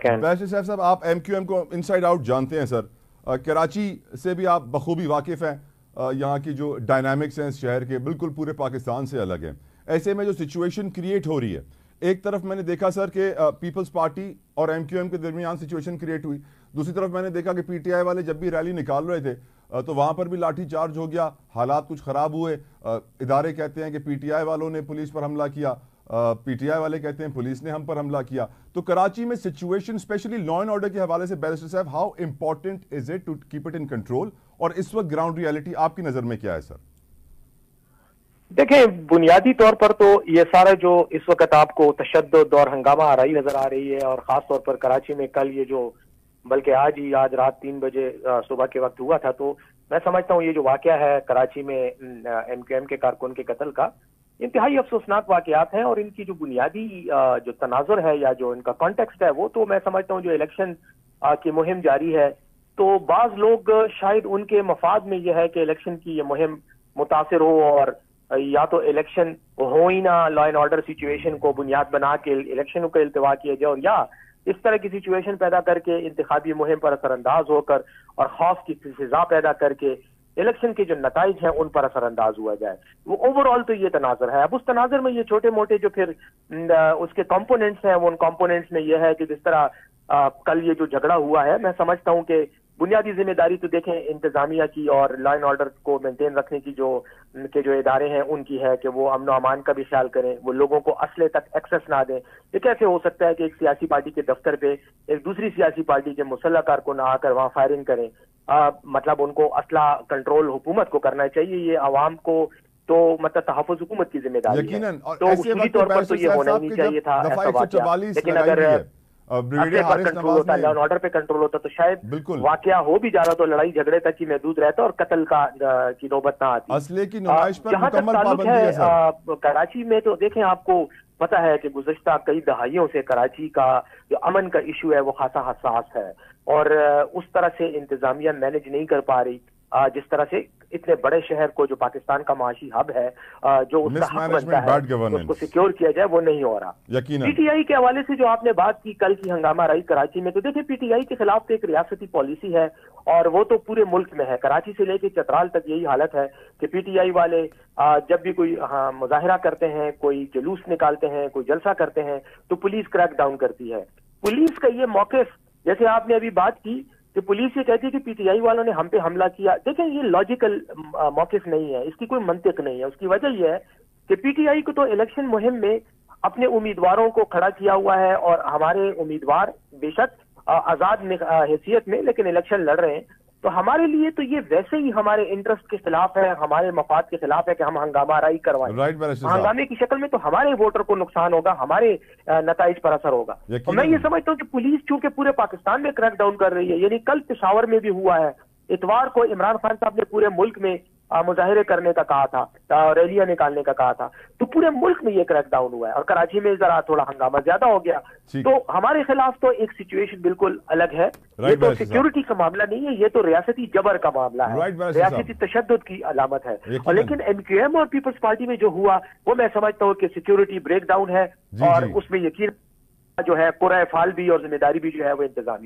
Barrister साहब आप MQM को इनसाइड आउट जानते हैं सर, कराची से भी आप बखूबी वाकिफ़ हैं, यहाँ की जो डायनामिक्स हैं इस शहर के बिल्कुल पूरे पाकिस्तान से अलग हैं। ऐसे में जो सिचुएशन क्रिएट हो रही है, एक तरफ मैंने देखा सर कि पीपल्स पार्टी और MQM के दरमियान सिचुएशन क्रिएट हुई, दूसरी तरफ मैंने देखा कि PTI वाले जब भी रैली निकाल रहे थे तो वहाँ पर भी लाठी चार्ज हो गया, हालात कुछ ख़राब हुए। इदारे कहते हैं कि PTI वालों ने पुलिस पर हमला किया, PTI वाले कहते हैं पुलिस ने हम पर हमला किया। तो कराची में situation specially law and order के हवाले से बैरिस्टर साहब, how important is it to keep it in control, और इस वक्त ग्राउंड रियलिटी आपकी नज़र में क्या है सर? देखें, बुनियादी तौर पर तो ये सारा जो इस वक्त आपको तशद्दुद और हंगामा आराई नजर आ रही है, और खास तौर पर कराची में कल ये जो, बल्कि आज रात 3 बजे सुबह के वक्त हुआ था, तो मैं समझता हूँ ये जो वाकया है कराची में MQM के कारकुन के कत्ल का, इंतहाई अफसोसनाक वाकयात हैं। और इनकी जो बुनियादी जो तनाजुर है या जो इनका कॉन्टेक्स्ट है, वो तो मैं समझता हूँ जो इलेक्शन की मुहिम जारी है, तो बाज लोग शायद उनके मफाद में यह है कि इलेक्शन की ये मुहिम मुतासिर हो, और या तो इलेक्शन हो ही ना, लॉ एंड ऑर्डर सिचुएशन को बुनियाद बना के इलेक्शन का इल्तिवा किया जाए, और या इस तरह की सिचुएशन पैदा करके इंतखाबी मुहिम पर असरअंदाज होकर और खौफ की फिजा पैदा करके इलेक्शन के जो नताइज हैं उन पर असरअंदाज हुआ जाए। वो ओवरऑल तो ये तनाजर है। अब उस तनाजर में ये छोटे मोटे जो फिर उसके कंपोनेंट्स हैं, वो उन कंपोनेंट्स में ये है कि जिस तरह कल ये जो झगड़ा हुआ है, मैं समझता हूँ कि बुनियादी जिम्मेदारी तो देखें इंतजामिया की और लॉ एंड ऑर्डर को मेंटेन रखने की जो इदारे हैं उनकी है कि वो अमन अमान का भी ख्याल करें, वो लोगों को असले तक एक्सेस ना दें। ये कैसे हो सकता है कि एक सियासी पार्टी के दफ्तर पे एक दूसरी सियासी पार्टी के मुसल्लह कारकुन आकर वहां फायरिंग करें? मतलब उनको असला कंट्रोल हुकूमत को करना चाहिए, ये आवाम को तो मतलब तहफ़्फ़ुज़ हुकूमत की जिम्मेदारी है। तो उसूली तौर पर तो ये होना ही नहीं चाहिए था ऐसा वाक़या, लेकिन अगर कंट्रोल होता, लॉ एंड ऑर्डर पे कंट्रोल होता, तो शायद वाकया हो भी जा रहा तो लड़ाई झगड़े तक ही महदूद रहता और कत्ल की नौबत ना आती। असले की नुमाइश पर जहां तक ताल्लुक है कराची में, तो देखें आपको पता है कि गुज़श्ता कई दहाइयों से कराची का जो अमन का इशू है वो खासा हसास है, और उस तरह से इंतजामिया मैनेज नहीं कर पा रही जिस तरह से इतने बड़े शहर को, जो पाकिस्तान का माशी हब है, जो उसका हक बनता है उसको सिक्योर किया जाए, वो नहीं हो रहा। PTI के हवाले से जो आपने बात की कल की हंगामा रही कराची में, तो देखिए PTI के खिलाफ तो एक रियासती पॉलिसी है और वो तो पूरे मुल्क में है। कराची से लेकर चतराल तक यही हालत है कि PTI वाले जब भी कोई मुजाहिरा करते हैं, कोई जुलूस निकालते हैं, कोई जलसा करते हैं, तो पुलिस क्रैक डाउन करती है। पुलिस का ये मौक़िफ़, जैसे आपने अभी बात की कि पुलिस ये कहती है कि PTI वालों ने हम पे हमला किया, देखें ये लॉजिकल मौक़िफ़ नहीं है, इसकी कोई मंतिक नहीं है। उसकी वजह यह है कि PTI को तो इलेक्शन मुहिम में अपने उम्मीदवारों को खड़ा किया हुआ है, और हमारे उम्मीदवार बेशक आज़ाद हैसियत में लेकिन इलेक्शन लड़ रहे हैं, तो हमारे लिए तो ये वैसे ही हमारे इंटरेस्ट के खिलाफ है, हमारे मफाद के खिलाफ है कि हम हंगामा आराई करवाएं। हंगामे की शक्ल में तो हमारे वोटर को नुकसान होगा, हमारे नताइज पर असर होगा। तो मैं ये समझता हूँ कि पुलिस चूंकि पूरे पाकिस्तान में क्रैक डाउन कर रही है, यानी कल पेशावर में भी हुआ है, इतवार को इमरान खान साहब ने पूरे मुल्क में मुजाहिरे करने का कहा था, रैलियां निकालने का कहा था, तो पूरे मुल्क में ये क्रैक डाउन हुआ है, और कराची में जरा थोड़ा हंगामा ज्यादा हो गया। तो हमारे खिलाफ तो एक सिचुएशन बिल्कुल अलग है। ये तो सिक्योरिटी का मामला नहीं है, ये तो रियासती जबर का मामला है, रियासती तशद्दुद की अलामत है। और लेकिन MQM और पीपल्स पार्टी में जो हुआ, वो मैं समझता हूँ कि सिक्योरिटी ब्रेक डाउन है, और उसमें यकीन जो है पूरा फाल भी और जिम्मेदारी भी जो है वो इंतजामिया